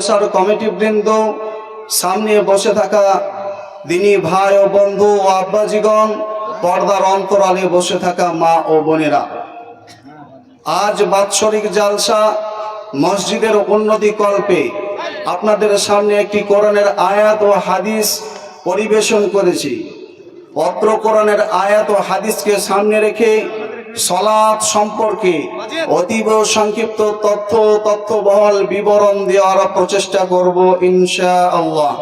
জালসার committee বৃন্দ, সামনে বসে থাকা দিনী ভাই ও বন্ধু ও আব্বাজিগণ, পর্দার অন্তরালে বসে থাকা মা ও বোনেরা, আজ বাৎসরিক জালসা মসজিদের উন্নতি কল্পে আপনাদের সামনে একটি কোরআনের আয়াত ও হাদিস পরিবেশন করেছি। অত্র কোরআনের আয়াত ও হাদিসকে সামনে রেখে সালাত সম্পর্কে অতীব সংক্ষিপ্ত তথ্যবহল বিবরণ দেওয়ার প্রচেষ্টা করব ইনশাআল্লাহ।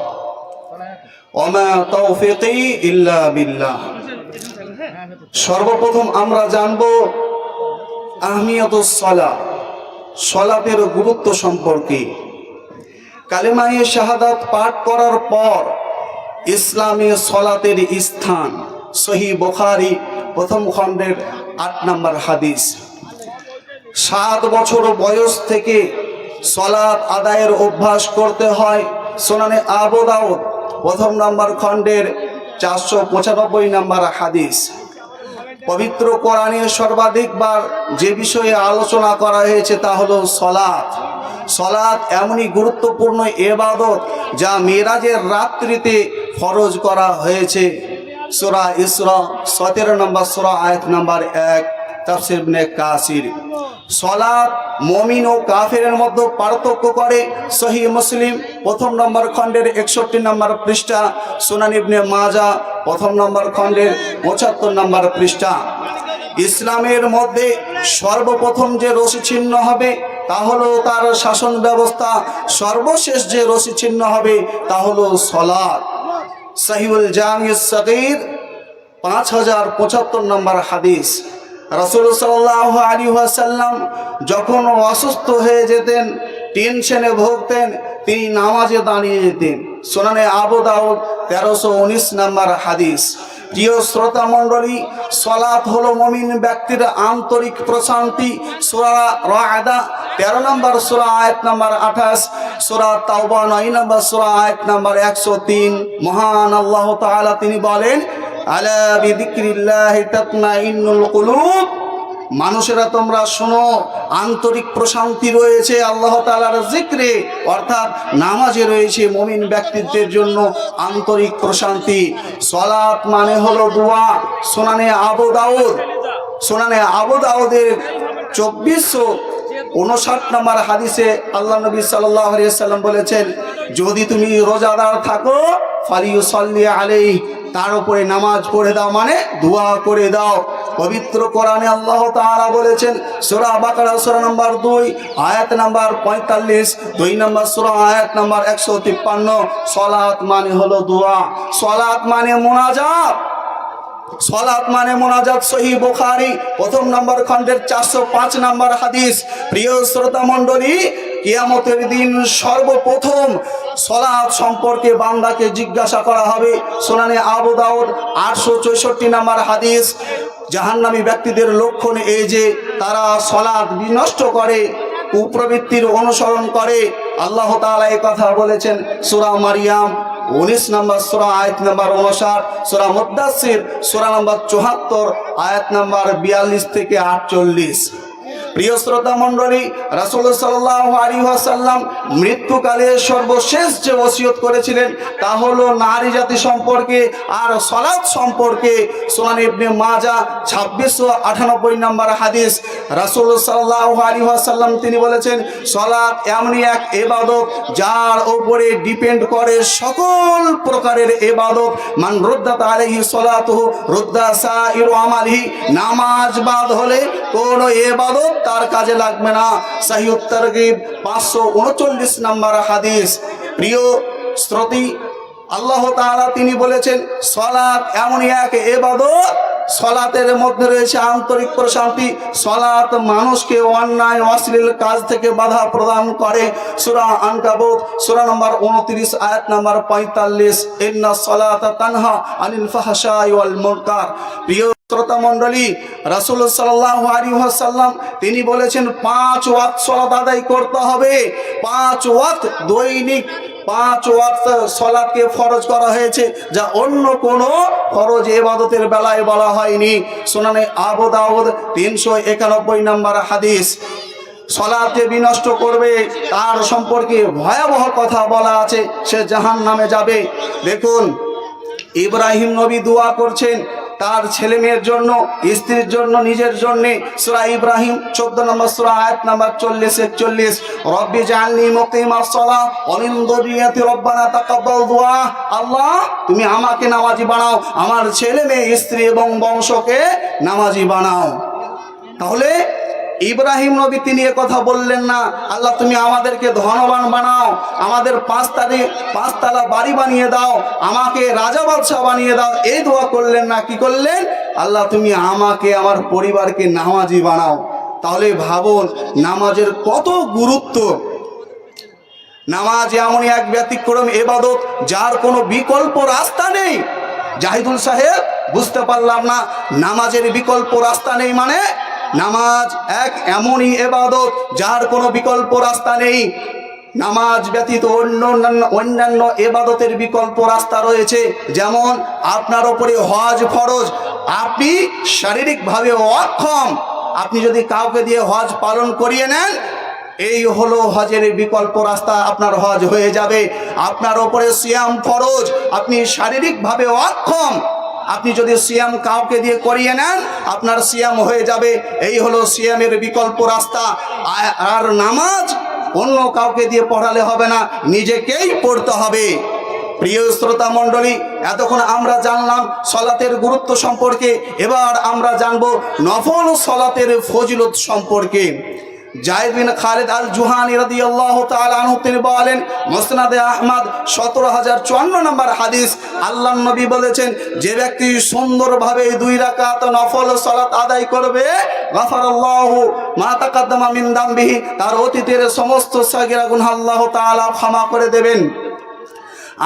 ওমা তৌফিকি ইল্লা বিল্লাহ। সর্বপ্রথম আমরা জানব আহমিয়াতুস সালাত, সালাতের গুরুত্ব সম্পর্কে। কালেমায়ে শাহাদাত পাঠ করার পর ইসলামে সালাতের স্থান। সহিহ বুখারী প্রথম খণ্ডের 8 নম্বর হাদিস। 7 বছর বয়স থেকে সালাত আদায়ের অভ্যাস করতে হয়। সুনানে আবু দাউদ প্রথম নম্বর খণ্ডের 495 নম্বর হাদিস। পবিত্র কোরআনে সর্বাধিকবার যে বিষয়ে আলোচনা করা হয়েছে তা হলো সালাত। সালাত এমনই গুরুত্বপূর্ণ ইবাদত যা মিরাজের রাত্রিতে ফরজ করা হয়েছে। সূরা ইসরা 17 নম্বর সূরা আয়াত নম্বর 1, তাফসীর ইবনে কাসির। সালাত মুমিন ও কাফেরের মধ্যে পার্থক্য করে। সহিহ মুসলিম প্রথম নম্বর খণ্ডের 61 নম্বর পৃষ্ঠা, সুনান ইবনে মাজাহ প্রথম নম্বর খণ্ডের 75 নম্বর পৃষ্ঠা। ইসলামের মধ্যে সর্বপ্রথম যে রশি ছিন্ন হবে তা হলো তার শাসন ব্যবস্থা, সর্বশেষ যে রশি ছিন্ন হবে তা হলো সালাত। সহিহুল জামিউস সগীর 5075 নম্বর হাদিস। রাসূল সাল্লাল্লাহু আলাইহি ওয়াসাল্লাম যখন অসুস্থ হয়ে যেতেন, টেনশনে ভুগতেন, তিনি নামাজে দাঁড়িয়ে যেতেন। সুনানে আবু দাউদ 1319 নম্বর হাদিস। প্রিয় শ্রোতা মণ্ডলী, সালাত হলো মুমিন ব্যক্তির আন্তরিক প্রশান্তি। সূরা রা'দ 13 নম্বর সূরা আয়াত নম্বর 28, সূরা তাওবা 9 নম্বর সূরা আয়াত নম্বর 103। মহান আল্লাহ তাআলা তিনি বলেন, আলা বিযিকরিল্লাহি তাতমাইন্নুল কুলুব। মানুষেরা তোমরা শোনো, আন্তরিক প্রশান্তি রয়েছে আল্লাহ তাআলার জিক্রে, অর্থাৎ নামাজে রয়েছে মুমিন ব্যক্তিত্বের জন্য আন্তরিক প্রশান্তি। সালাত মানে হলো দোয়া। সুনানে আবু দাউদের 2459 নম্বর হাদিসে আল্লাহ নবী সাল্লাল্লাহু আলাইহি ওয়াসাল্লাম বলেছেন, যদি তুমি রোজাদার থাকো ফালিয়ুসাল্লি আলাইহি, তার উপরে নামাজ পড়ে দাও, মানে দোয়া করে দাও। পবিত্র কোরআনে আল্লাহ তাআলা বলেছেন, সূরা বাকারা সূরা নম্বর 2 আয়াত নম্বর 45, 2 নম্বর সূরা আয়াত নম্বর 153, সালাত মানে হলো দোয়া, সালাত মানে মুনাজাত। সালাত মানে মুনাজাত। সহিহ বুখারী প্রথম নম্বর খণ্ডের 405 নম্বর হাদিস। প্রিয় শ্রোতা মণ্ডলী, কিয়ামতের দিন সর্বপ্রথম সালাত সম্পর্কে বান্দাকে জিজ্ঞাসা করা হবে। সুনানে আবু দাউদ 864 নম্বর হাদিস। জাহান্নামী ব্যক্তিদের লক্ষণ এই যে তারা সালাত বিনষ্ট করে, কুপ্রবৃত্তির অনুসরণ করে। আল্লাহ তাআলা এই কথা বলেছেন সূরা মারিয়াম 19 নম্বর সূরা আয়াত নম্বর 59, সূরা মুদ্দাসসির সূরা নম্বর 74 আয়াত নম্বর 42 থেকে 48। প্রিয় শ্রোতা মণ্ডলী, রাসূল সাল্লাল্লাহু আলাইহি ওয়াসাল্লাম মৃত্যুকালে সর্বশেষ যে ওসিয়ত করেছিলেন তা হলো নারী জাতি সম্পর্কে আর সালাত সম্পর্কে। সুনান ইবনে মাজাহ 2698 নম্বর হাদিস। রাসূল সাল্লাল্লাহু আলাইহি ওয়াসাল্লাম তিনি বলেছেন, সালাত এমনই এক ইবাদত যার উপরে ডিপেন্ড করে সকল প্রকারের ইবাদত। মান রুদ্দাত আলাইহি সালাতুহু রুদ্দা সাইরু আমালিহি। নামাজ বাদ হলে কোন ইবাদত তার কাজে লাগবে না। সহিহ তারগীব 539 নম্বর হাদিস। প্রিয় শ্রোতা, আল্লাহ তাআলা তিনি বলেছেন, সালাত এমনই এক ইবাদত, সালাতের মধ্যে রয়েছে আন্তরিক প্রশান্তি। সালাত মানুষকে অন্যায় অশ্লীল কাজ থেকে বাধা প্রদান করে। সূরা আনকাবুত সূরা নম্বর 29 আয়াত নম্বর 45, ইন্নাস সালাতা তানহা আনিল ফাহশাই ওয়াল মুনকার। প্রিয় শ্রোতা মণ্ডলী, রাসূল সাল্লাল্লাহু আলাইহি ওয়াসাল্লাম তিনি বলেছেন 5 ওয়াক্ত সালাত আদায় করতে হবে। 5 ওয়াক্ত দৈনিক 5 ওয়াক্ত সালাতকে ফরজ করা হয়েছে, যা অন্য কোনো ফরজ ইবাদতের বেলায় বলা হয়নি। সুনানে আবু দাউদ 391 নম্বর হাদিস। সালাত যে বিনষ্ট করবে তার সম্পর্কে ভয়াবহ কথা বলা আছে, সে জাহান্নামে যাবে। দেখুন ইব্রাহিম নবী দোয়া করছেন তার ছেলে মেয়ের জন্য, স্ত্রীর জন্য, নিজের জন্য। সূরা ইব্রাহিম 14 নম্বর সূরা আয়াত নাম্বার 40-41, রব্বি জাআলনি মুকিমাস সালাহ ওয়া মিন যুররিয়াতি রব্বানা তাকাব্বাল দুআ। আল্লাহ তুমি আমাকে নামাজি বানাও, আমার ছেলে মেয়ে, স্ত্রী এবং বংশকে নামাজি বানাও। তাহলে ইব্রাহিম নবী তিনি কথা বললেন না, আল্লাহ তুমি আমাদেরকে ধনবান বানাও, আমাদের পাঁচতলা বাড়ি বানিয়ে দাও, আমাকে রাজা বাদশাহ বানিয়ে দাও, এই দোয়া করলেন না। কি করলেন? আল্লাহ তুমি আমাকে, আমার পরিবারকে নামাজি বানাও। তাহলে ভাবুন নামাজের কত গুরুত্ব। নামাজ এমনই এক ব্যতিক্রম ইবাদত যার কোনো বিকল্প রাস্তা নেই। জাহিদুল সাহেব বুঝতে পারলাম না, নামাজের বিকল্প রাস্তা নেই মানে? নামাজ এক এমনই ইবাদত যার কোনো বিকল্প রাস্তা নেই। নামাজ ব্যতীত অন্যান্য ইবাদতের বিকল্প রাস্তা রয়েছে। যেমন আপনার উপরে হজ ফরজ, আপনি শারীরিকভাবে অক্ষম, আপনি যদি কাউকে দিয়ে হজ পালন করিয়ে নেন, এই হলো হজের বিকল্প রাস্তা, আপনার হজ হয়ে যাবে। আপনার উপরে সিয়াম ফরজ, আপনি শারীরিকভাবে অক্ষম, আপনি যদি সিয়াম কাউকে দিয়ে করিয়ে নেন আপনার সিয়াম হয়ে যাবে, এই হলো সিয়ামের বিকল্প রাস্তা। আর নামাজ অন্য কাউকে দিয়ে পড়ালে হবে না, নিজেকেই পড়তে হবে। প্রিয় শ্রোতা মণ্ডলী, এতক্ষণ আমরা জানলাম সালাতের গুরুত্ব সম্পর্কে, এবার আমরা জানবো নফল সালাতের ফজিলত সম্পর্কে। জায়েদ বিন খালিদ আল জুহানি রাদিয়াল্লাহু তাআলা আনহু তিনি বলেন, মুসনাদে আহমদ 17054 নম্বর হাদিস, আল্লাহর নবী বলেছেন যে ব্যক্তি সুন্দরভাবে 2 রাকাত নফল সালাত আদায় করবে, গাফারাল্লাহু মা তাকাদ্দামা মিন দামবিহি, তার অতীতের সমস্ত সাগীরা গুনাহ আল্লাহ তাআলা ক্ষমা করে দেবেন।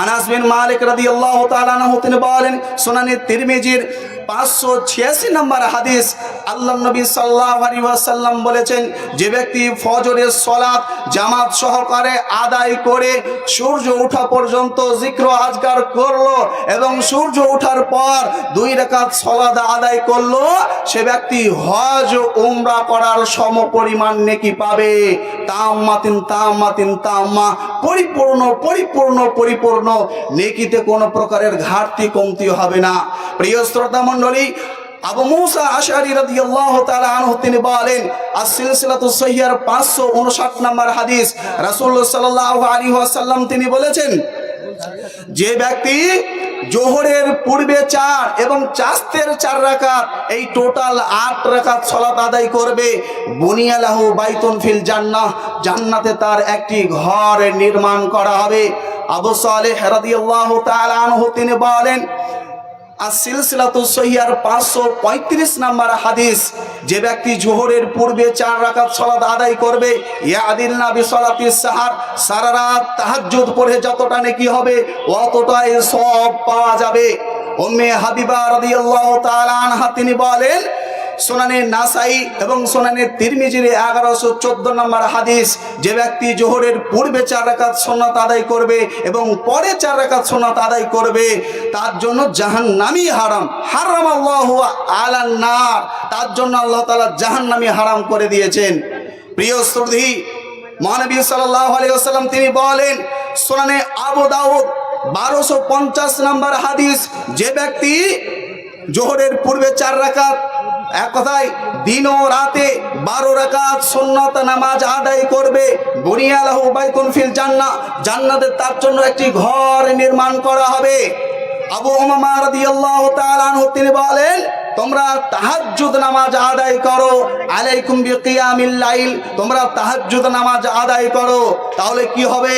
আনাস বিন মালিক রাদিয়াল্লাহু তাআলা আনহু তিনি বলেন, সুনানে তিরমিজির 586 নম্বর হাদিস, আল্লাহর নবী সাল্লাল্লাহু আলাইহি ওয়াসাল্লাম বলেছেন যে ব্যক্তি ফজরের সালাত জামাত সহকারে আদায় করে সূর্য ওঠা পর্যন্ত জিক্র আজকার করলো এবং সূর্য ওঠার পর 2 রাকাত সালাত আদায় করলো, সে ব্যক্তি হজ উমরা করার সমপরিমাণ নেকি পাবে। তাম্মাতিন তাম্মাতিন তাম্মা, পরিপূর্ণ পরিপূর্ণ পরিপূর্ণ নেকিতে কোনো প্রকারের ঘাটতি কমতি হবে না। প্রিয় শ্রোতা মণ্ডলী, আবু মুসা আশআরী রাদিয়াল্লাহু তাআলা আনহু তিনি বলেন, আস-সিলসিলাতুস সহিহার 559 নম্বর হাদিস, রাসূলুল্লাহ সাল্লাল্লাহু আলাইহি ওয়াসাল্লাম তিনি বলেছেন যে ব্যক্তি জোহরের পূর্বে 4 এবং চাস্তের 4 রাকাত, এই টোটাল 8 রাকাত সালাত আদায় করবে, বুনিয়া লাহু বাইতুন ফিল জান্নাহ, জান্নাতে তার একটি ঘর নির্মাণ করা হবে। আবু সালেহ রাদিয়াল্লাহু তাআলা আনহু তিনি বলেন, আস-সিলসিলাতুস সহিহার 535 নম্বর হাদিস, যে ব্যক্তি জোহরের পূর্বে 4 রাকাত সালাত আদায় করবে, ইয়াদিলনা বিসালাতিস সাহার, সারা রাত তাহাজ্জুদ পড়ে যতটা নেকি হবে অতটাই সওয়াব পাওয়া যাবে। উম্মে হাবিবা রাদিয়াল্লাহু তাআলা আনহা তিনি বলেন, সুনানে নাসাই এবং সুনানে তিরমিজির 1114 নম্বর হাদিস, যে ব্যক্তি জোহরের পূর্বে 4 রাকাত সুন্নাত আদায় করবে এবং পরে 4 রাকাত সুন্নাত আদায় করবে, তার জন্য জাহান্নামী হারাম, হারামাল্লাহু আলান নার, তার জন্য আল্লাহ তাআলা জাহান্নামী হারাম করে দিয়েছেন। প্রিয় শ্রোতা, মহানবী সাল্লাল্লাহু আলাইহি ওয়াসাল্লাম তিনি বলেন, সুনানে আবু দাউদ 1250 নম্বর হাদিস, যে ব্যক্তি জোহরের পূর্বে 4 রাকাত, এক কথায় দিন ও রাতে 12 রাকাত সুন্নাত নামাজ আদায় করবে, বুনিয়া লাহু বাইতুন ফিল জান্নাহ, জান্নাতে তার জন্য একটি ঘর নির্মাণ করা হবে। আবু উমামা রাদিয়াল্লাহু তাআলা আনহু তিনি বলেন, তোমরা তাহাজ্জুদ নামাজ আদায় করো, আলাইকুম বিকিয়ামিল লাইল, তোমরা তাহাজ্জুদ নামাজ আদায় করো, তাহলে কি হবে?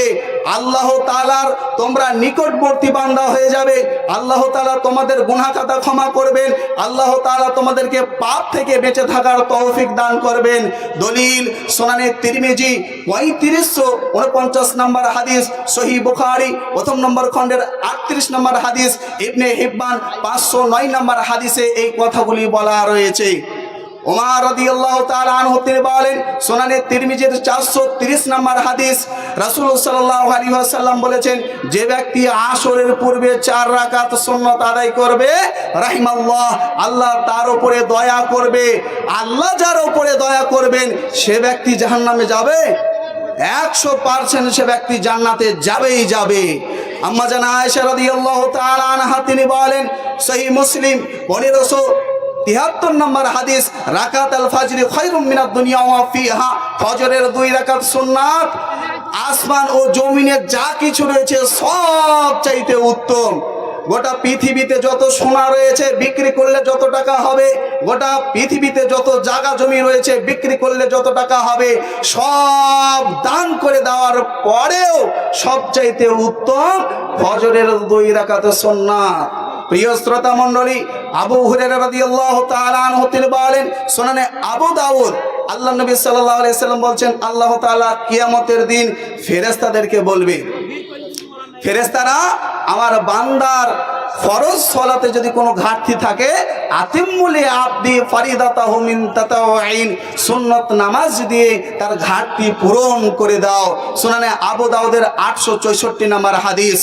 আল্লাহ তাআলার তোমরা নিকটবর্তী বান্দা হয়ে যাবে, আল্লাহ তাআলা তোমাদের গুনাহ খাতা ক্ষমা করবেন, আল্লাহ তাআলা তোমাদেরকে পাপ থেকে বেঁচে থাকার তৌফিক দান করবেন। দলিল সুনানে তিরমিজি 3549 নম্বর হাদিস, সহিহ বুখারী 1 নম্বর খণ্ডের 38 নম্বর হাদিস, ইবনে হিব্বান 509 নম্বর হাদিসে এই কথাগুলি বলা রয়েছে। ওমর রাদিয়াল্লাহু তাআলা আনহু তিনি বলেন, সুনানে তিরমিজির 430 নম্বর হাদিস, রাসূল সাল্লাল্লাহু আলাইহি ওয়াসাল্লাম বলেছেন, যে ব্যক্তি আসরের পূর্বে 4 রাকাত সুন্নাত আদায় করবে, রাহিমাল্লাহ, আল্লাহ তার উপরে দয়া করবে। আল্লাহ যার উপরে দয়া করবেন সে ব্যক্তি জাহান্নামে যাবে? 100% সে ব্যক্তি জান্নাতে যাবেই যাবে। আম্মা জান আয়েশা রাদিয়াল্লাহু তাআলা আনহা তিনি বলেন, সহিহ মুসলিম 1573 নম্বর হাদিস, রাকাত আল ফাজরি খায়রুম মিনাদ দুনিয়া ওয়া ফিহা, ফজরের 2 রাকাত সুন্নাত আসমান ও জমিনে যা কিছু রয়েছে সব চাইতে উত্তম। গোটা পৃথিবীতে যত সোনা রয়েছে বিক্রি করলে যত টাকা হবে, গোটা পৃথিবীতে যত জায়গা জমি রয়েছে বিক্রি করলে যত টাকা হবে, সব দান করে দেওয়ার পরেও সবচাইতে উত্তম ফজরের 2 রাকাত সুন্নাত। প্রিয় শ্রোতা মণ্ডলী, আবু হুরায়রা রাদিয়াল্লাহু তাআলা আনহু তিনি বলেন, সুনানে আবু দাউদ, আল্লাহ নবী সাল্লাল্লাহু আলাইহি সাল্লাম বলছেন, আল্লাহ তাআলা কিয়ামতের দিন ফেরেশতাদেরকে বলবে, ফেরেশতারা আমার বান্দার ফরজ সালাতে যদি কোনো ঘাটতি থাকে, আতিম্মুলি আবদি ফারিদাতাহু মিন তাতাউইন, সুন্নাত নামাজ দিয়ে তার ঘাটতি পূরণ করে দাও। সুনানে আবু দাউদের 864 নম্বর হাদিস।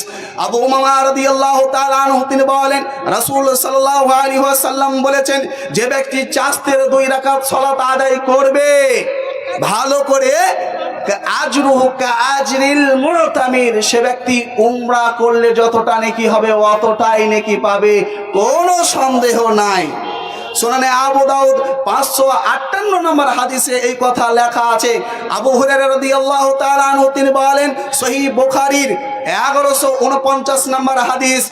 আবু উমামা রাদিয়াল্লাহু তাআলা আনহু তিনি বলেন, রাসূল সাল্লাল্লাহু আলাইহি ওয়াসাল্লাম বলেছেন, যে ব্যক্তি চাস্তের 2 রাকাত সালাত আদায় করবে ভালো করে, আজরুহু কাআজরিল মুতামির, সে ব্যক্তি উমরা করলে যতটা নেকি হবে অতটাই নেকি পাবে, কোনো সন্দেহ নাই। সুনানে আবু দাউদ 558 নম্বর হাদিসে এই কথা লেখা আছে। আবু হুরায়রা রাদিয়াল্লাহু তাআলা আনহু তিনি বলেন, সহিহ বুখারীর 1149 নম্বর হাদিস,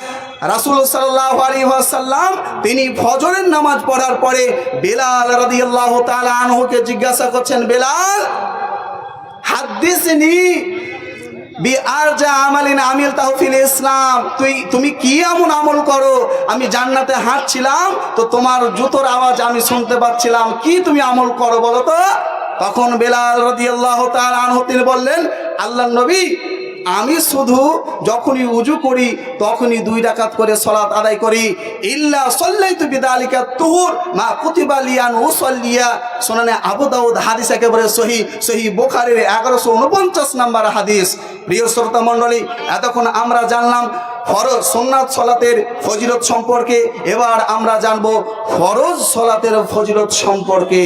রাসূল সাল্লাল্লাহু আলাইহি ওয়াসাল্লাম তিনি ফজরের নামাজ পড়ার পরে বেলাল রাদিয়াল্লাহু তাআলা আনহুকে জিজ্ঞাসা করছেন, বেলাল, হাদিসনি বিআরজা আমালিন আমিলতাহু ফিল ইসলাম, তুমি কি এমন আমল করো, আমি জান্নাতে হাঁটছিলাম তো তোমার জুতোর আওয়াজ আমি শুনতে পাচ্ছিলাম, কি তুমি আমল করো বলো তো? তখন বেলাল রাদিয়াল্লাহু তাআলা আনহু তিনি বললেন, আল্লাহর নবী, আমি শুধু যখনই উজু করি তখনই 2 রাকাত করে সালাত আদায় করি, ইল্লা সাল্লাইতু বিযালিকা তুহুর মা কুতিবা লিয়ান উসাল্লিয়া। সুনানে আবু দাউদ হাদিস একেবারে সহিহ বুখারীর 1149 নম্বর হাদিস। প্রিয় শ্রোতা মণ্ডলী, এতক্ষণ আমরা জানলাম ফরজ সুন্নাত সালাতের ফজিলত সম্পর্কে, এবার আমরা জানবো ফরজ সালাতের ফজিলত সম্পর্কে।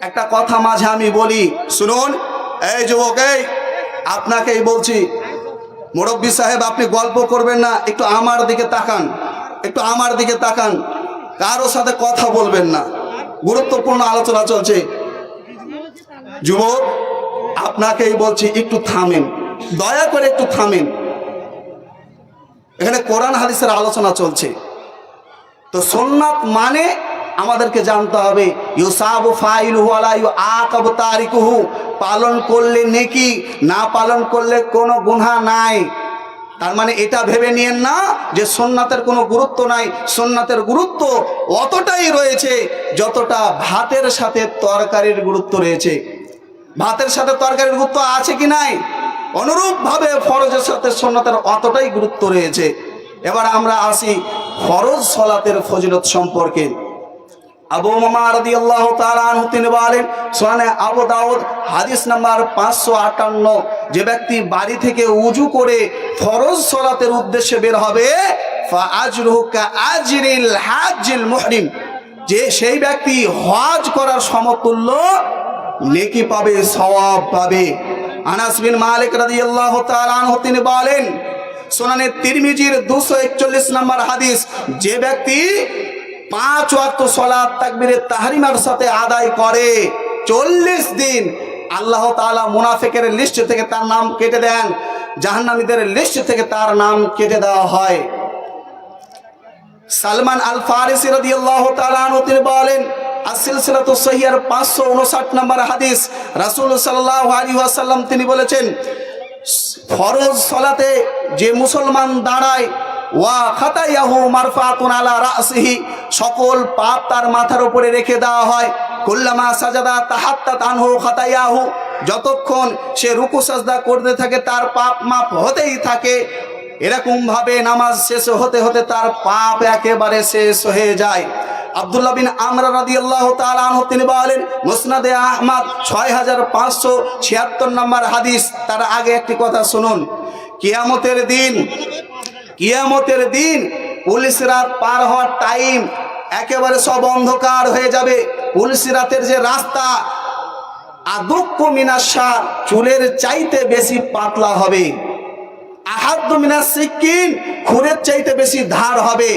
একটা কথা মাঝে আমি বলি, শুনুন। এই যুবক, এই আপনাকেই বলছি, মুরব্বী সাহেব আপনি গল্প করবেন না, একটু আমার দিকে তাকান, একটু আমার দিকে তাকান, কারোর সাথে কথা বলবেন না, গুরুত্বপূর্ণ আলোচনা চলছে। যুবক আপনাকেই বলছি, একটু থামেন, দয়া করে একটু থামেন, এখানে কোরআন হাদিসের আলোচনা চলছে। তো সুন্নাত মানে আমাদেরকে জানতে হবে, ইউসাবু ফাইলুহু ওয়া লা ইউআকাবু তারিকুহু, পালন করলে নেকি, না পালন করলে কোনো গুনাহ নাই। তার মানে এটা ভেবে নিয়েন না যে সুন্নাতের কোনো গুরুত্ব নাই। সুন্নাতের গুরুত্ব অতটাই রয়েছে যতটা ভাতের সাথে তরকারির গুরুত্ব রয়েছে। ভাতের সাথে তরকারির গুরুত্ব আছে কি নাই, অনুরূপভাবে ফরজের সাথে সুন্নাতের অতটাই গুরুত্ব রয়েছে। এবার আমরা আসি ফরজ সালাতের ফজিলত সম্পর্কে। আবু উমামা রাদিয়াল্লাহু তাআলা আনহু তিনি বলেন, সুনানে আবু দাউদ হাদিস নাম্বার 558, যে ব্যক্তি বাড়ি থেকে উজু করে ফরজ সালাতের উদ্দেশ্যে বের হবে, ফাআজরুহু কাআজরিল হাজ্জিল মুহরিম, যে সেই ব্যক্তি হজ করার সমতুল্য নেকি পাবে, সওয়াব পাবে। আনাস বিন মালিক রাদিয়াল্লাহু তাআলা আনহু তিনি বলেন, সুনানে তিরমিজির 241 নম্বর হাদিস, যে ব্যক্তি 5 ওয়াক্ত সালাত তাকবীরে তাহরিমার সাথে আদায় করে 40 দিন, আল্লাহ তাআলা মুনাফিকের লিস্ট থেকে তার নাম কেটে দেন, জাহান্নামীদের লিস্ট থেকে তার নাম কেটে দেওয়া হয়। সালমান আল ফারিসি রাদিয়াল্লাহু তাআলা আনহু তিনি বলেন, আসিলসিলাতু সহিহার 559 নম্বর হাদিস, রাসূল সাল্লাল্লাহু আলাইহি ওয়াসাল্লাম তিনি বলেছেন, ফরজ সালাতে যে মুসলমান দাঁড়ায়, ওয়া খাতায়াহু মারফাতুন আলা রাসিহি, সকল পাপ তার মাথার উপরে রেখে দেওয়া হয়। কুল্লামা সাজাদা তাহাত্তাত আনহু খাতায়াহু, যতক্ষণ সে রুকু সাজদা করতে থাকে তার পাপ মাপ হতেই থাকে। এরকম ভাবে নামাজ শেষ হতে হতে তার পাপ একেবারে শেষ হয়ে যায়। আব্দুল্লাহ বিন আমর রাদিয়াল্লাহু তাআলা আনহু তিনি বলেন, মুসনাদে আহমদ 6576 নম্বর হাদিস। তার আগে একটি কথা শুনুন, কিয়ামতের দিন পুলিশ রাত পার হওয়ার টাইম, একেবারে সব অন্ধকার হয়ে যাবে। পুলিশ রাতের যে রাস্তা আদুক্কু মিনাশার, চুলের চাইতে বেশি পাতলা হবে। আহাদ্দু মিনাস সিকিন, খুরের চাইতে বেশি ধার হবে।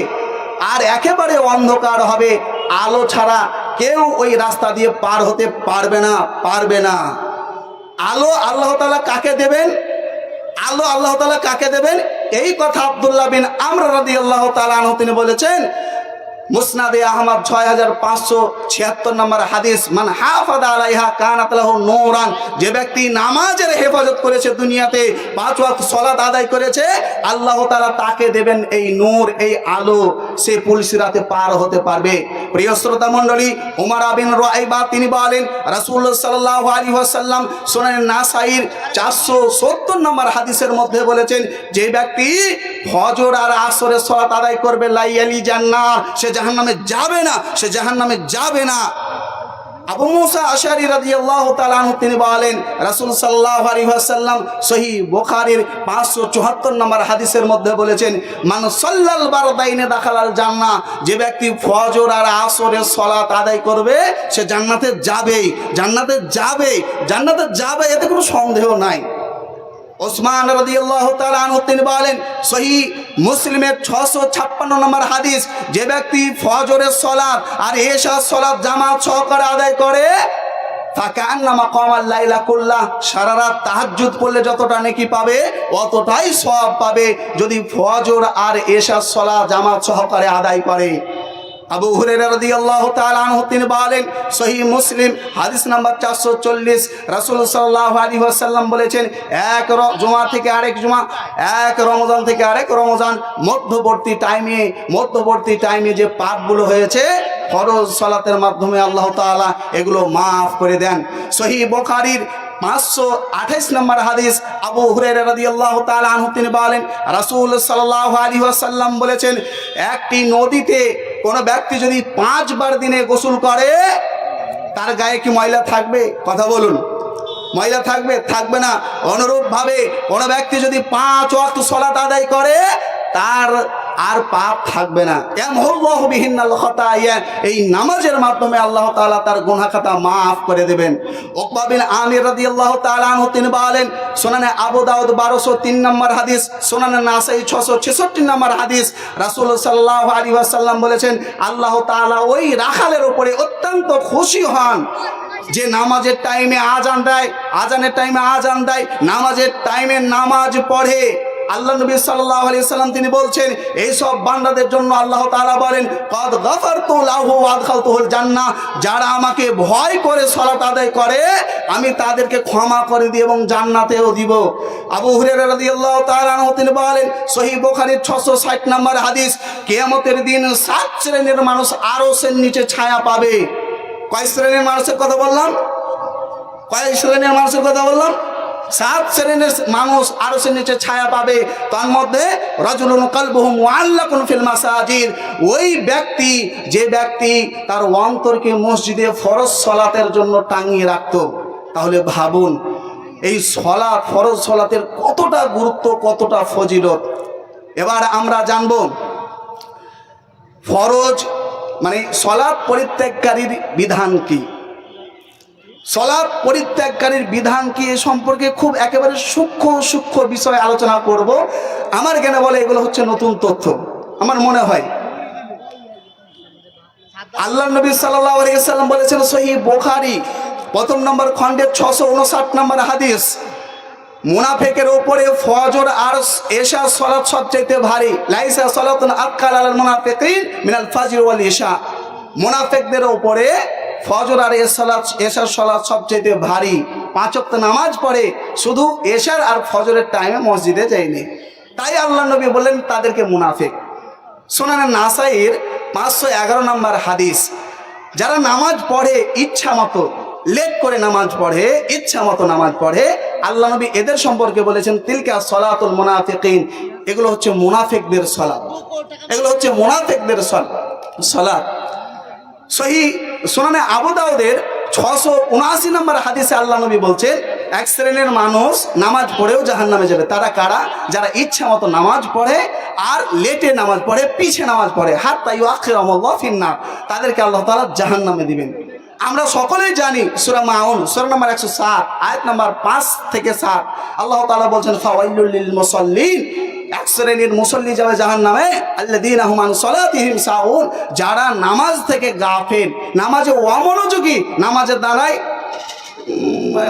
আর একেবারে অন্ধকার হবে, আলো ছাড়া কেউ ওই রাস্তা দিয়ে পার হতে পারবে না। আলো আল্লাহ তাআলা কাকে দেবেন? আল্লাহ তাআলা কাকে দেবেন? এই কথা আব্দুল্লাহ বিন আমর রাদিয়াল্লাহু তাআলা আনহু তিনি বলেছেন, মুসনাদে আহমদ 6576 নম্বর হাদিস, মান হাফাযা আলাইহা কানাত লাহু নূরান, যে ব্যক্তি নামাজের হেফাজত করেছে, দুনিয়াতে 5 ওয়াক্ত সালাত আদায় করেছে, আল্লাহ তাআলা তাকে দেবেন এই নূর, এই আলো, সে পুলিশ রাতে পার হতে পারবে। প্রিয় শ্রোতা মণ্ডলী, উমর বিন রাইবা তিনি বলেন, রাসূলুল্লাহ সাল্লাল্লাহু আলাইহি ওয়াসাল্লাম সুনান নাসাইর 470 নম্বর হাদিসের মধ্যে বলেছেন, যে ব্যক্তি ফজর আর আসরের সালাত আদায় করবে, লাইয়ালি জান্নাত, সে জাহান্নামে যাবে না। আবু মুসা আশআরী রাদিয়াল্লাহু তাআলা আনহু তিনি বলেন, রাসূল সাল্লাল্লাহু আলাইহি ওয়াসাল্লাম সহিহ বুখারীর 574 নম্বর হাদিসের মধ্যে বলেছেন, মান সাল্লাল বারদাইনে দাখালাল জান্নাহ, যে ব্যক্তি ফজর আর আসরের সালাত আদায় করবে, সে জান্নাতে যাবে, এতে কোনো সন্দেহ নাই। ওসমান রাদিয়াল্লাহু তাআলা আনহু তিনি বলেন, সহিহ মুসলিমের 656 নম্বর হাদিস, যে ব্যক্তি ফজরের সালাত আর এশার সালাত জামাত সহকারে আদায় করে, ফাকান্নামা কামাল লাইলা কুল্লাহ, সারা রাত তাহাজ্জুদ পড়লে যতটা নেকি পাবে, অতটাই সওয়াব পাবে যদি ফজর আর এশার সালাত জামাত সহকারে আদায় করে। আবু হুরায়রা রাদিয়াল্লাহু তাআলা আনহু তিনি বলেন, সহিহ মুসলিম হাদিস নাম্বার 440, রাসূল সাল্লাল্লাহু আলাইহি ওয়াসাল্লাম বলেছেন, এক জুমা থেকে আরেক জুমা, এক রমজান থেকে আরেক রমজান, মধ্যবর্তী টাইমে যে পাপগুলো হয়েছে, ফরজ সালাতের মাধ্যমে আল্লাহ তাআলা এগুলো মাফ করে দেন। সহিহ বুখারীর 528 নম্বর হাদিস, আবু হুরায়রা রাদিয়াল্লাহু তাআলা আনহু তিনি বলেন, রাসূল সাল্লাল্লাহু আলাইহি ওয়াসাল্লাম বলেছেন, একটি নদীতে কোনো ব্যক্তি যদি 5 বার দিনে গোসল করে, তার গায়ে কি ময়লা থাকবে? কথা বলুন, ময়লা থাকবে না। অনুরূপভাবে কোনো ব্যক্তি যদি 5 ওয়াক্ত সালাত আদায় করে, তার আর পাপ থাকবে না। ইয়ামহুল্লাহু বিহিন্নাল খাতায়া, এই নামাজের মাধ্যমে আল্লাহ তাআলা তার গুনাহ খাতা মাফ করে দেবেন। উকবা বিন আমির রাদিয়াল্লাহু তাআলা আনহু তিনি বলেন, সুনানে আবু দাউদ 1203 নম্বর হাদিস, সুনানে নাসাই 666 নম্বর হাদিস, রাসূল সাল্লাল্লাহু আলাইহি ওয়াসাল্লাম বলেছেন, আল্লাহ তাআলা ওই রাখালের উপরে অত্যন্ত খুশি হন যে নামাজের টাইমে আজান দেয়, নামাজের টাইমে নামাজ পড়ে। আল্লাহ নবী সাল্লাল্লাহু আলাইহি ওয়াসাল্লাম তিনি বলছেন, এই সব বান্দাদের জন্য আল্লাহ তাআলা বলেন, ক্বাদ গাফারতু লাহু ওয়া আদখালতুহুল জান্নাহ, যারা আমাকে ভয় করে সালাত আদায় করে, আমি তাদেরকে ক্ষমা করে দিই এবং জান্নাতেও দিব। আবু হুরায়রা রাদিয়াল্লাহু তাআলা আনহু তিনি বলেন, সহিহ বুখারীর 660 নম্বর হাদিস, কিয়ামতের দিন 7 শ্রেণীর মানুষ আরশের নিচে ছায়া পাবে। কয় শ্রেণীর মানুষের কথা বললাম? 7 শ্রেণীর মানুষ আরশের নিচে ছায়া পাবে। তার মধ্যে রাজুলুন কলবুহু মুআল্লাকুন ফিল মাসাজিদ, ওই ব্যক্তি, যে ব্যক্তি তার অন্তরকে মসজিদে ফরজ সালাতের জন্য টাঙিয়ে রাখতো। তাহলে ভাবুন, এই সালাত, ফরজ সালাতের কতটা গুরুত্ব, কতটা ফজিলত। এবার আমরা জানব ফরজ মানে সালাত পরিত্যাগকারীর বিধান কি। সালাত পরিত্যাগকারীর বিধান কি, এ সম্পর্কে খুব একেবারে সূক্ষ্ম বিষয় আলোচনা করব। আমার জ্ঞানে বলে এগুলো হচ্ছে নতুন তথ্য, আমার মনে হয়। আল্লাহ নবী সাল্লাল্লাহু আলাইহি ওয়াসাল্লাম বলেছেন, সহিহ বুখারী 1 নম্বর খণ্ডের 659 নম্বর হাদিস, মুনাফিকের উপরে ফজর আর এশা সালাত সবচেয়ে ভারী। লাইসা সালাতুন আতকাল আলাল মুনাফিকিন মিনাল ফাজর ওয়াল ইশা, মুনাফিকদের উপরে ফজর আর এশার সালাত সবচেয়ে ভারী। 5 ওয়াক্ত নামাজ পড়ে, শুধু এশার আর ফজরের টাইমে মসজিদে যায়নি, তাই আল্লাহ নবী বললেন তাদেরকে মুনাফিক। সুনানে নাসাইর 511 নম্বর হাদিস, যারা নামাজ পড়ে ইচ্ছা মতো, লেট করে নামাজ পড়ে, ইচ্ছা মতো নামাজ পড়ে, আল্লাহ নবী এদের সম্পর্কে বলেছেন, তিলকা সালাতুল মুনাফিকিন, এগুলো হচ্ছে মুনাফিকদের সালাত, এগুলো হচ্ছে মুনাফিকদের সালাত। সহি সুনানে আবু দাউদের 679 নম্বর হাদিসে আল্লাহ নবী বলছেন, এক শ্রেণীর মানুষ নামাজ পড়েও জাহান্নামে যাবে। তারা কারা? যারা ইচ্ছা মতো নামাজ পড়ে আর লেটে নামাজ পড়ে, পিছে নামাজ পড়ে, হাত্তা ইউআখিরুহুমুল্লাহ ফিন্নার, তাদেরকে আল্লাহ তাআলা জাহান্নামে দিবেন। আমরা সকলেই জানি সূরা মাউন সূরা নম্বর 107 আয়াত নম্বর 5 থেকে 7 আল্লাহ তাআলা বলছেন, ফাওয়াইলুল লিল মুসাল্লিন, এক শ্রেণীর মুসল্লি যাবে জাহান্নামে, আল্লাযীনা হুম আন সালাতিহিম সাহুন, যারা নামাজ থেকে গাফেল, নামাজে অমনোযোগী, নামাজে দাঁড়ায়,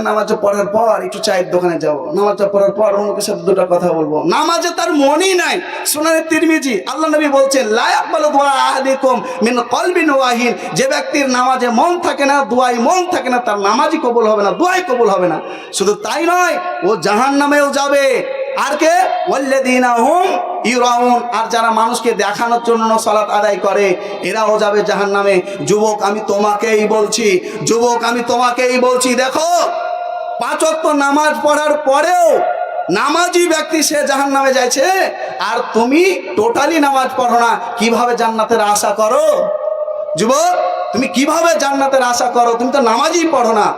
নামাজে পড়ার পর একটু চায়ের দোকানে যাবো, নামাজটা পড়ার পর অন্যকে সাথে দুটো কথা বলবো, নামাজে তার মনই নাই। সুনানে তিরমিজি আল্লাহ নবী বলছেন, লা ইয়াকবালু দুআ আহাদিকুম মিন কলবিন ওয়াহিন, যে ব্যক্তির নামাজে মন থাকে না, দুআই মন থাকে না, তার নামাজই কবুল হবে না, দুআই কবুল হবে না। শুধু তাই নয়, ও জাহান্নামেও যাবে। আর কে? ওয়াল্লাযীনা হুম ইউরাউন, আর যারা মানুষকে দেখানোর জন্য সালাত আদায় করে, এরাও যাবে জাহান্নামে। যুবক আমি তোমাকেই বলছি, যুবক আমি তোমাকেই বলছি, দেখো 5 ওয়াক্ত নামাজ পড়ার পরেও নামাজি ব্যক্তি সে জাহান্নামে যাচ্ছে, আর তুমি টোটালি নামাজ পড়ো না, কিভাবে জান্নাতের আশা করো? যুবক তুমি কিভাবে জান্নাতের আশা করো? তুমি তো নামাজই পড়ো না।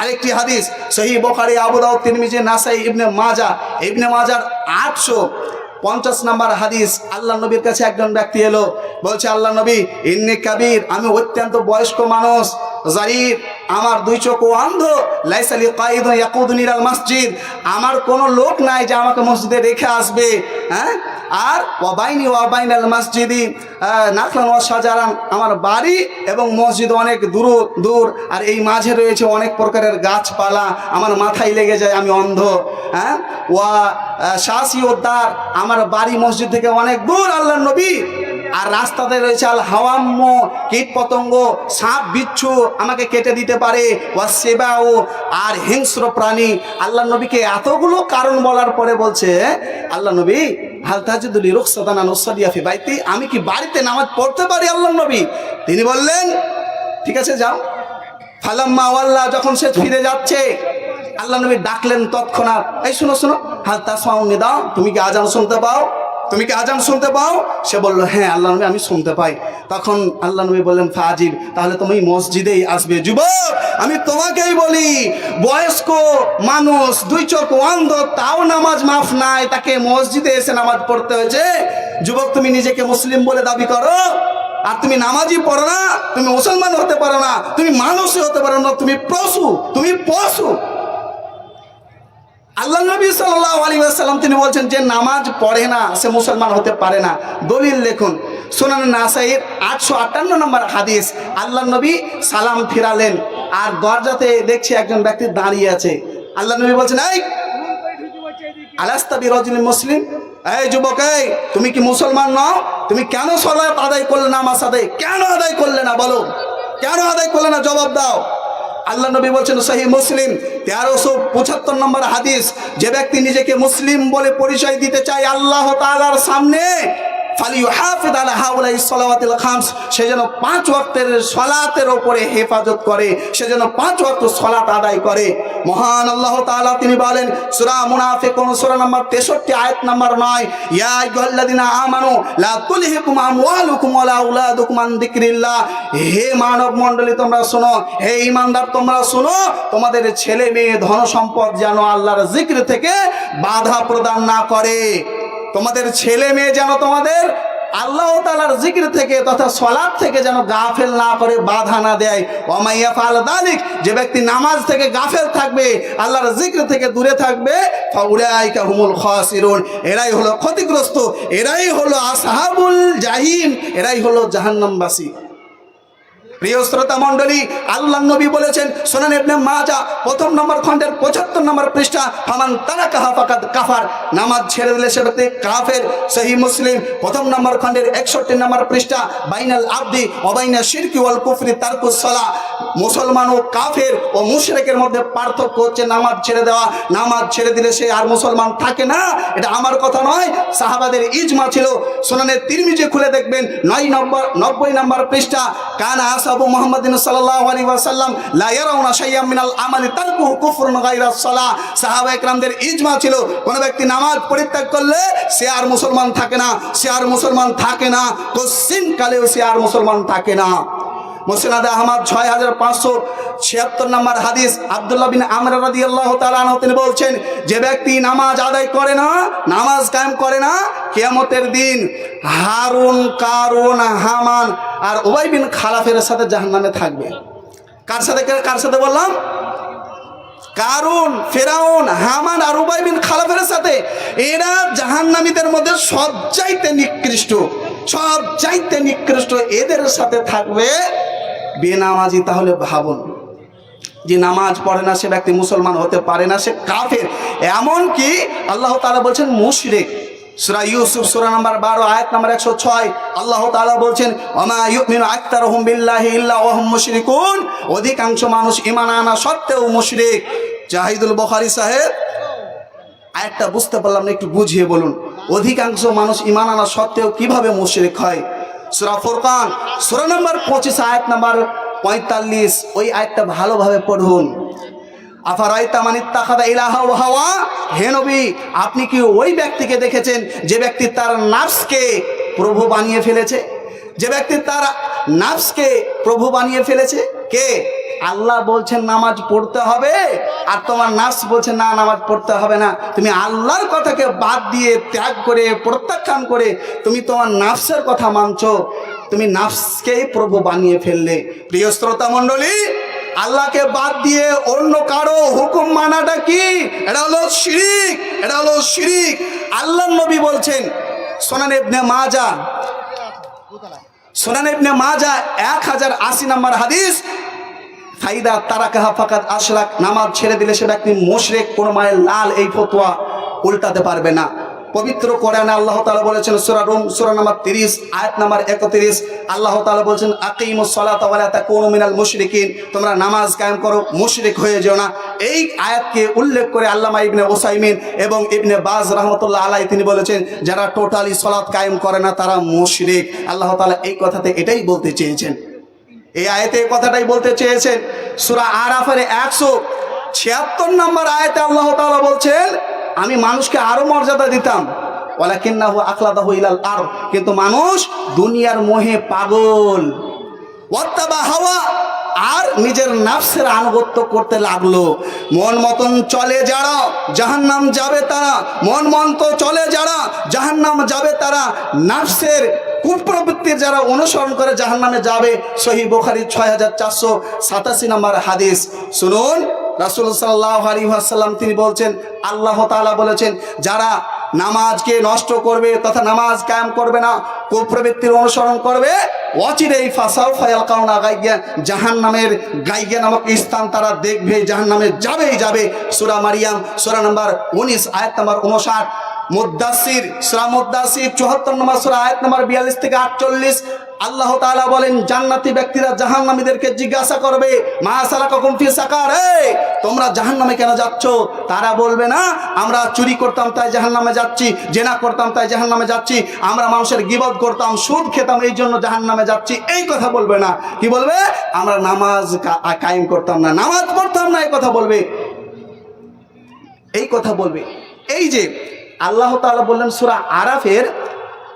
আরেকটি হাদিস সহিহ বুখারী, আবু দাউদ, তিরমিজি, নাসাই, ইবনে মাজার 850 নম্বর হাদিস। আল্লাহ নবীর কাছে একজন ব্যক্তি এলো, বলছে, আল্লাহ নবী, ইন্নী কাবীর, আমি অত্যন্ত বয়স্ক মানুষ, জারির, আমার 2 চোখ অন্ধ, লাইসা লি কায়িদুন ইয়াকুদুনি ইলাল মসজিদ, আমার কোনো লোক নাই যে আমাকে মসজিদে রেখে আসবে, হ্যাঁ, আর ওয়া বাইনি ওয়া বাইনাল মসজিদি নাখলান ওয়া শাজারান, আমার বাড়ি এবং মসজিদ অনেক দূর, আর এই মাঝে রয়েছে অনেক প্রকারের গাছপালা, আমার মাথায় লেগে যায়, আমি অন্ধ, হ্যাঁ, ওয়া শাসি উদ্দার, আমার বাড়ি মসজিদ থেকে অনেক দূর আল্লাহর নবী, আর রাস্তাতে রয়েছে আল হাওয়াম্ম, কীট পতঙ্গ, সাপ বিচ্ছু আমাকে কেটে দিতে পারে, ওয়াসিবাউ, আর হিংস্র প্রাণী। আল্লাহ নবীকে এতগুলো কারণ বলার পরে বলছে, আল্লাহ নবী, হাল তাজিদুলি রুখসাতান আন উসাল্লিয়া ফি বাইতি, আমি কি বাড়িতে নামাজ পড়তে পারি আল্লাহ নবী? তিনি বললেন, ঠিক আছে যাও। ফালাম্মা ওয়াল্লা, যখন সে ফিরে যাচ্ছে, আল্লাহ নবী ডাকলেন তৎক্ষণাৎ, এই শোনো শোনো, হাল তাসমাউ নিদা, তুমি কি আজান শুনতে পাও? তুমি কি আজান শুনতে পাও? সে বলল, হ্যাঁ আল্লাহ নবী, আমি শুনতে পাই। তখন আল্লাহ নবী বললেন, ফাজিব, তাহলে তুমি মসজিদেই আসবে। যুবক আমি তোমাকেই বলি, বয়স্ক মানুষ, 2 চোখ অন্ধ, তাও নামাজ মাফ নাই, তাকে মসজিদে এসে নামাজ পড়তে হয়েছে। যুবক তুমি নিজেকে মুসলিম বলে দাবি করো, আর তুমি নামাজই পড়ো না, তুমি মুসলমান হতে পারো না, তুমি মানুষই হতে পারো না, তুমি পশু। আল্লাহ নবী সাল্লাল্লাহু আলাইহি ওয়াসাল্লাম তিনি বলছেন, যে নামাজ পড়ে না সে মুসলমান হতে পারে না। দলিল দেখুন, সুনান নাসাইর 858 নম্বর হাদিস। আল্লাহ নবী সালাম ফিরালেন, আর দরজাতে দেখছে একজন ব্যক্তি দাঁড়িয়ে আছে। আল্লাহ নবী বলছেন, এই আলাস্তা বিরাজুলিন মুসলিম, এই যুবক, এই তুমি কি মুসলমান নও? তুমি কেন সালাত আদায় করলে না? নামাজ আদায় কেন আদায় করলে না? বলো, কেন আদায় করলে না? জবাব দাও। আল্লাহ নবী বলছেন, সহিহ মুসলিম 1375 নম্বর হাদিস, যে ব্যক্তি নিজেকে মুসলিম বলে পরিচয় দিতে চায় আল্লাহ তাআলার সামনে, ফালিউহাফিজ আলা হাউলাইস সালাওয়াতিল খামস, সে যেন 5 ওয়াক্তের সালাতের উপরে হেফাজত করে, সে যেন 5 ওয়াক্ত সালাত আদায় করে। মহান আল্লাহ তাআলা তিনি বলেন, সূরা মুনাফিকুন সূরা নম্বর 63 আয়াত নম্বর 9, ইয়া আইয়ুহাল্লাযিনা আমানু লা তুলহিকুম আমওয়ালুকুম ওয়ালা আওলাদুকুম আন যিকরিল্লাহ, হে মানব মণ্ডলী তোমরা শোনো, হে ঈমানদার তোমরা শোনো, তোমাদের ছেলে মেয়ে ধন সম্পদ যেন আল্লাহর জিকির থেকে বাধা প্রদান না করে। তোমাদের ছেলে মেয়ে যেন তোমাদের আল্লাহ তাআলার জিকির থেকে তথা সালাত থেকে যেন গাফেল না করে, বাধা না দেয়। ওয়া মাইয়া ফাল যালিক, যে ব্যক্তি নামাজ থেকে গাফেল থাকবে, আল্লাহর জিকির থেকে দূরে থাকবে, ফাউলাইকা হুমুল খাসিরুন, এরাই হলো ক্ষতিগ্রস্ত, এরাই হলো আসহাবুল জাহিম, এরাই হলো জাহান্নামবাসী। প্রিয় শ্রোতা মণ্ডলী, আল্লাহ নবী বলেছেন, সুনান ইবনে মাজাহ 1 নম্বর খণ্ডের 75 নম্বর পৃষ্ঠা, ফামান তারাকাহা ফাকাদ কাফার, নামাজ ছেড়ে দিলে সে ব্যক্তি কাফের। সহিহ মুসলিম 1 নম্বর খণ্ডের 61 নম্বর পৃষ্ঠা, বাইনাল আবদি ওয়া বাইনা শিরকি ওয়াল কুফরি তারকুস সালাহ, মুসলমান ও কাফের ও মুশরিকের মধ্যে পার্থক্য হচ্ছে নামাজ ছেড়ে দেওয়া। নামাজ ছেড়ে দিলে সে আর মুসলমান থাকে না, এটা আমার কথা নয়, সাহাবাদের ইজমা ছিল। সুনানে তিরমিজি খুলে দেখবেন 90 নম্বর পৃষ্ঠা, কানা আসহাবু মুহাম্মাদিন সাল্লাল্লাহু আলাইহি ওয়াসাল্লাম লা ইয়ারাউনা শাইয়্যাম মিনাল আমালি তারকুহু কুফরুন গায়রা সালাহ, সাহাবা একরামদের ইজমা ছিল, কোন ব্যক্তি নামাজ পরিত্যাগ করলে সে আর মুসলমান থাকে না, সে আর মুসলমান থাকে না, কোশ্চিন কালেও সে আর মুসলমান থাকে না। মুসনাদ আহমদ 6576 নম্বর হাদিস, আব্দুল্লাহ বিন আমর রাদিয়াল্লাহু তাআলা আনহু তিনি বলছেন, যে ব্যক্তি নামাজ আদায় করে না, নামাজ কায়েম করে না, কিয়ামতের দিন হারুন, কারুন, হামান আর উবাই বিন খালাফের সাথে জাহান্নামে থাকবে। কার সাথে বললাম? কারুন, ফেরাউন, হামান আর উবাই বিন খালাফের সাথে। এরা জাহান্নামীদের মধ্যে সবচাইতে নিকৃষ্ট এদের সাথে থাকবে বেনামাজি। তাহলে ভাবুন, যে নামাজ পড়ে না সে ব্যক্তি মুসলমান হতে পারে না, সে কাফের। এমনকি আল্লাহ তাআলা বলছেন মুশরিক। সূরা ইউসুফ সূরা নাম্বার 12 আয়াত নাম্বার 106 আল্লাহ তাআলা বলছেন, ওমা ইউমিনু আকতারুহুম বিল্লাহি ইল্লা ওয়া হুম মুশরিকুন, অধিকাংশ মানুষ ঈমান আনা সত্ত্বেও মুশরিক। জাহিদুল বুখারী সাহেব, আয়াতটা বুঝতে পারলাম না, একটু বুঝিয়ে বলুন। অধিকাংশ মানুষ ঈমান আনা সত্ত্বেও কিভাবে মুশরিক হয়? সূরা ফুরকান সূরা নাম্বার 25 আয়াত নাম্বার 45, ওই আয়াতটা ভালোভাবে পড়ুন। আফারাইতা মান ইত্তাখাযা ইলাহাহু হাওয়া, হে নবী আপনি কি ওই ব্যক্তিকে দেখেছেন যে ব্যক্তি তার নাফসকে প্রভু বানিয়ে ফেলেছে? যে ব্যক্তি তার নাফসকে প্রভু বানিয়ে ফেলেছে কে? আল্লাহ বলছেন নামাজ পড়তে হবে, আর তোমার নাফস বলছে না নামাজ পড়তে হবে না। তুমি আল্লাহর কথাকে বাদ দিয়ে, ত্যাগ করে, প্রত্যাখ্যান করে তুমি তোমার নাফসের কথা মানছো, তুমি নাফসকেই প্রভু বানিয়ে ফেললে। প্রিয় শ্রোতা মণ্ডলী, আল্লাহকে বাদ দিয়ে অন্য কারো হুকুম মানাটা কি? এটা হলো শিরিক, এটা হলো শিরিক। আল্লাহর নবী বলছেন, সুনান ইবনে মাজাহ 1080 নম্বর হাদিস, ফাইদা তারাকাহা ফাকাদ আশরাক, নামাজ ছেড়ে দিলে সে ব্যক্তি মুশরিক। কোন মায়ের লাল এই ফতোয়া উল্টাতে পারবে না। পবিত্র কোরআনে আল্লাহ তাআলা বলেছেন, সূরা রুম সূরা নাম্বার 30 আয়াত নাম্বার 31, আল্লাহ তাআলা বলেছেন, আকিমুস সালাতা ওয়া লা তাকুনু মিনাল মুশরিকিন, তোমরা নামাজ কায়েম করো, মুশরিক হয়ে যেও না। এই আয়াতকে উল্লেখ করে আল্লামা ইবনে উসাইমিন এবং ইবনে বাজ রাহমাতুল্লাহ আলাইহি তিনি বলেছেন, যারা টোটালি সালাত কায়েম করে না তারা মুশরিক। আল্লাহ তাআলা এই কথাতে এটাই বলতে চেয়েছেন, এই আয়াতে এই কথাটাই বলতে চেয়েছেন। সূরা আরাফের 176 নম্বর আয়াতে আল্লাহ তাআলা বলছেন, আমি মানুষকে আরো মর্যাদা দিতাম, ওয়ালাকিন্নাহু আকলাদাহু ইলাল আরদ, কিন্তু মানুষ দুনিয়ার মোহে পাগল, ওয়াত্তাবা হাওয়া, আর নিজের নাফসের আনুগত্য করতে লাগলো। মন মতন চলে যারা জাহান্নাম যাবে তারা, মন মতো চলে যারা জাহান্নাম যাবে তারা, নাফসের কুপ্রবৃত্তির যারা অনুসরণ করে জাহান্নামে যাবে। সহিহ বুখারী 6487 নম্বর হাদিস। শুনুন, রাসূল সাল্লাল্লাহু আলাইহি ওয়াসাল্লাম তিনি বলছেন, আল্লাহ তাআলা বলেছেন, যারা নামাজকে নষ্ট করবে তথা নামাজ কায়েম করবে না, কুপ্রবৃত্তির অনুসরণ করবে, অচিরেই ফাসাউফা ইয়ালকাউনা গাইয়া, জাহান্নামের গাইয়া নামক স্থান তারা দেখবে, জাহান্নামে যাবেই যাবে। সূরা মারিয়াম সূরা নাম্বার 19 আয়াত নাম্বার 59, মুদ্দাসির সূরা মুদ্দাসির 74 নম্বর সূরা আয়াত নাম্বার 42 থেকে 48, আল্লাহ তাআলা বলেন, জান্নাতি ব্যক্তিরা জাহান্নামীদেরকে জিজ্ঞাসা করবে, মা সালাকাকুম ফি সাকার, তোমরা জাহান্নামে কেন যাচ্ছ? তারা বলবে না আমরা চুরি করতাম তাই জাহান্নামে যাচ্ছি, জেনা করতাম তাই জাহান্নামে যাচ্ছি, আমরা মানুষের গীবত করতাম, সুদ খেতাম এই জন্য জাহান্নামে যাচ্ছি। এই কথা বলবে না। কি বলবে? আমরা নামাজ কায়েম করতাম না, নামাজ পড়তাম না, এই কথা বলবে, এই কথা বলবে। এই যে আল্লাহ তাআলা বললেন সূরা আরাফের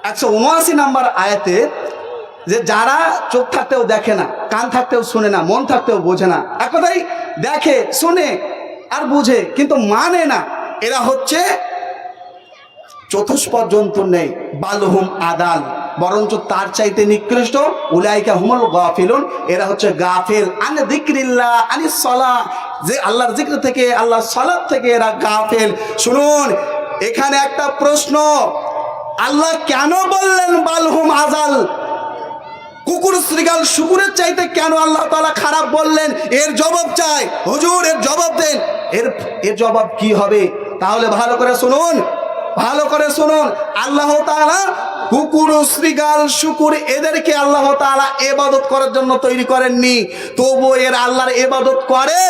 179 নম্বর আয়াতে, যে যারা চোখ থাকতেও দেখে না, কান থাকতেও শুনে না, মন থাকতেও বোঝে না, এক কথাই দেখে শুনে আর বুঝে কিন্তু মানে না, এরা হচ্ছে চতুষ্পদ জন্তু নেই, বালহুম আদাল, বরঞ্চ তার চাইতে নিকৃষ্ট, উলাইকা হুমুল গাফিলুন, এরা হচ্ছে গাফিল, আন যিকরিল্লাহ আনিস সালাহ, যে আল্লাহর জিকির থেকে, আল্লাহর সালাত থেকে এরা গাফিল। শুনুন, এখানে একটা প্রশ্ন, আল্লাহ কেন বললেন বালহুম আজাল? কুকুর শ্রীগাল শুকুরের চাইতে কেন আল্লাহ তাআলা খারাপ বললেন? এর জবাব চাই হুজুর, এর জবাব দেন। এর জবাব কি হবে? তাহলে ভালো করে শুনুন, ভালো করে শুনুন। আল্লাহ তাআলা কুকুর, শ্রীগাল, শুকুর এদেরকে আল্লাহ তাআলা ইবাদত করার জন্য তৈরি করেননি, তবু এর আল্লাহর ইবাদত করে।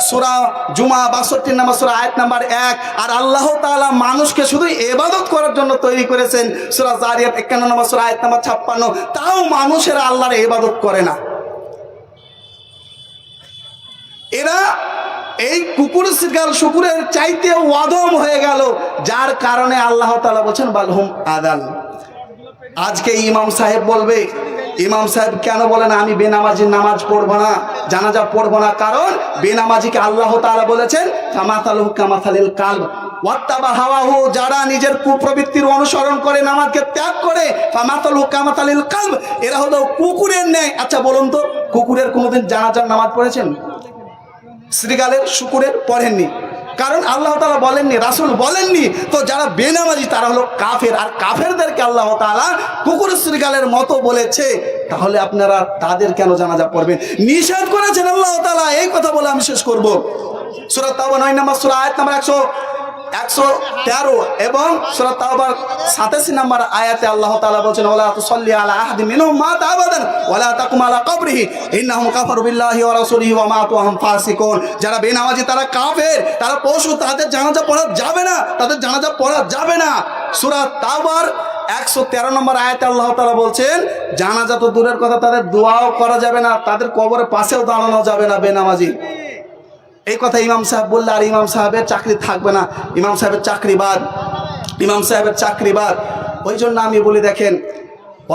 সূরা জুমা 62 নম্বর সূরা আয়াত নাম্বার 1। আর আল্লাহ তাআলা মানুষকে শুধু ইবাদত করার জন্য তৈরি করেছেন, সূরা জারিয়াত 51 নম্বর সূরা আয়াত নাম্বার 56। তাও মানুষেরা আল্লাহর ইবাদত করে না। এরা এই কুকুর, শ্রীগাল, শুকুরের চাইতে অধম হয়ে গেল, যার কারণে আল্লাহ তাআলা বলেন বালহুম আদাল। আজকে ইমাম সাহেব বলবে, ইমাম সাহেব কেন বলেন আমি বেনামাজি নামাজ পড়বো না, জানাজা পড়বো না? কারণ বেনামাজিকে আল্লাহ তাআলা বলেছেন কামাথালুহু কামাথালিল কালব ওয়াত্তাবা হাওয়াহু, যারা নিজের কুপ্রবৃত্তির অনুসরণ করে নামাজকে ত্যাগ করে, কামাথালুহু কামাথালিল কালব, এরা হলো কুকুরের ন্যায়। আচ্ছা বলুন তো, কুকুরের কোনোদিন জানাজার নামাজ পড়েছেন? শ্রীগালের শুকুরের পড়েননি, কারণ আল্লাহ তাআলা বলেননি, রাসূল বলেননি। তো যারা বেনামাজি তারা হলো কাফের, আর কাফেরদেরকে আল্লাহ তাআলা কুকুর শ্রীগালের মতো বলেছে। তাহলে আপনারা তাদের কেন জানাজা পড়বেন? নিষেধ করেছেন আল্লাহ তাআলা। এই কথা বলে আমি শেষ করব। সূরা তাওবা 9 নম্বর সূরা আয়াত নম্বর 113 এবং সূরা তাওবার 87 নম্বর আয়াতে আল্লাহ তাআলা বলেছেন ওয়ালা তুসাল্লি আলা আহাদিন মিনহুম মাতা আবাদান ওয়ালা তাকুম আলা কবরিহি ইন্নাহুম কাফারু বিল্লাহি ওয়া রাসূলিহি ওয়া মাতু ওয়া হুম ফাসিকুন। যারা বেনামাজি তারা কাফের, তারা পশু, তাদের জানাজা পড়া যাবে না, তাদের জানাজা পড়া যাবে না। সূরা তাওবার 113 নম্বর আয়াতে আল্লাহ তাআলা বলছেন জানাজা তো দূরের কথা, তাদের দোয়াও করা যাবে না, তাদের কবরের পাশেও দাঁড়ানো যাবে না বেনামাজি। এই কথা ইমাম সাহেব বললে আর ইমাম সাহেবের চাকরি থাকবে না, ইমাম সাহেবের চাকরি বাদ, ইমাম সাহেবের চাকরি বাদ। ওই জন্য আমি বলি দেখেন,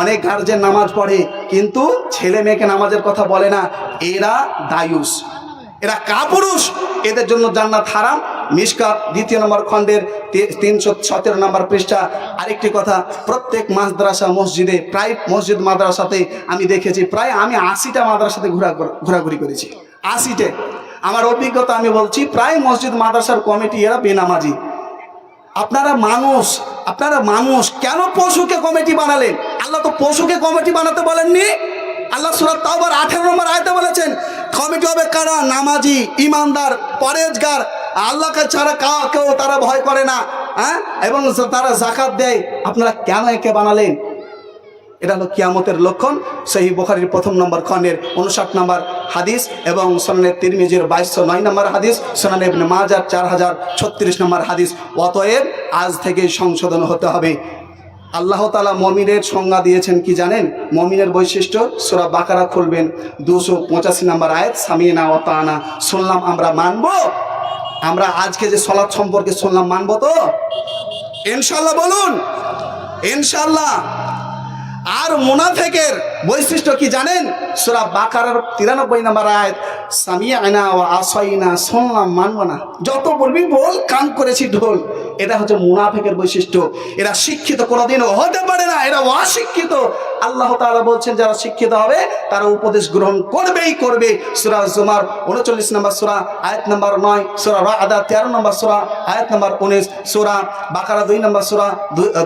অনেক গার্জেন নামাজ পড়ে কিন্তু ছেলে মেয়েকে নামাজের কথা বলে না, এরা দায়ুস, এরা কাপুরুষ, এদের জন্য জান্নাত হারাম। মিশকাত 2 নম্বর খণ্ডের 317 নম্বর পৃষ্ঠা। আরেকটি কথা, প্রত্যেক মাদ্রাসা মসজিদে, প্রায় মসজিদ মাদ্রাসাতে আমি দেখেছি, প্রায় আমি 80টা মাদ্রাসাতে ঘোরাঘুরি করেছি, 80টে। আমার অভিজ্ঞতা আমি বলছি, প্রায় মসজিদ মাদ্রাসার কমিটি এরা বেনামাজি। আপনারা মানুষ কেন পশুকে কমিটি বানালেন? আল্লাহ তো পশুকে কমিটি বানাতে বলেননি। আল্লাহ সূরা তাওবার 18 নম্বর আয়াতে বলেছেন কমিটি হবে কারা? নামাজি, ইমানদার, পরেজগার, আল্লাহকে ছাড়া কেউ তারা ভয় করে না, হ্যাঁ, এবং তারা যাকাত দেয়। আপনারা কেন একে বানালেন? এটা হলো কিয়ামতের লক্ষণ। সহিহ বুখারীর 1 নম্বর খণ্ডের 59 নম্বর হাদিস এবং সুনানে তিরমিজির 2209 নম্বর হাদিস, সুনানে ইবনে মাজাহ 4036 নম্বর হাদিস। অতএব আজ থেকে সংশোধন হতে হবে। আল্লাহ তাআলা মুমিনের সংজ্ঞা দিয়েছেন কি জানেন? মুমিনের বৈশিষ্ট্য সূরা বাকারা খুলবেন, 285 নম্বর আয়াত, সামিনা ওয়া তাআনা, শুনলাম আমরা মানব। আমরা আজকে যে সালাত সম্পর্কে শুনলাম, মানব তো ইনশাআল্লাহ? বলুন ইনশাআল্লাহ। আর মুনাফিকের বৈশিষ্ট্য কি জানেন? সূরা বাকারার 93 নম্বর আয়াত, সামিআনা ওয়া আসাইনা, শুনলাম মানব না, যত বলবি বল, কান করেছি ঢোল। এটা হচ্ছে মুনাফিকের বৈশিষ্ট্য। এরা শিক্ষিত কোনোদিনও হতে পারে না, এরা অশিক্ষিত। আল্লাহ তাআলা বলছেন যারা শিক্ষিত হবে তারা উপদেশ গ্রহণ করবেই করবে। সূরা জুমার 39 নম্বর সূরা আয়াত নম্বর 9, সূরা রা'দ 13 নম্বর সূরা আয়াত নম্বর 19, সূরা বাকারা 2 নম্বর সূরা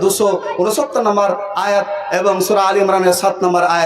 269 নম্বর আয়াত এবং সূরা আলী ইমরানের 7 নম্বর আয়াত।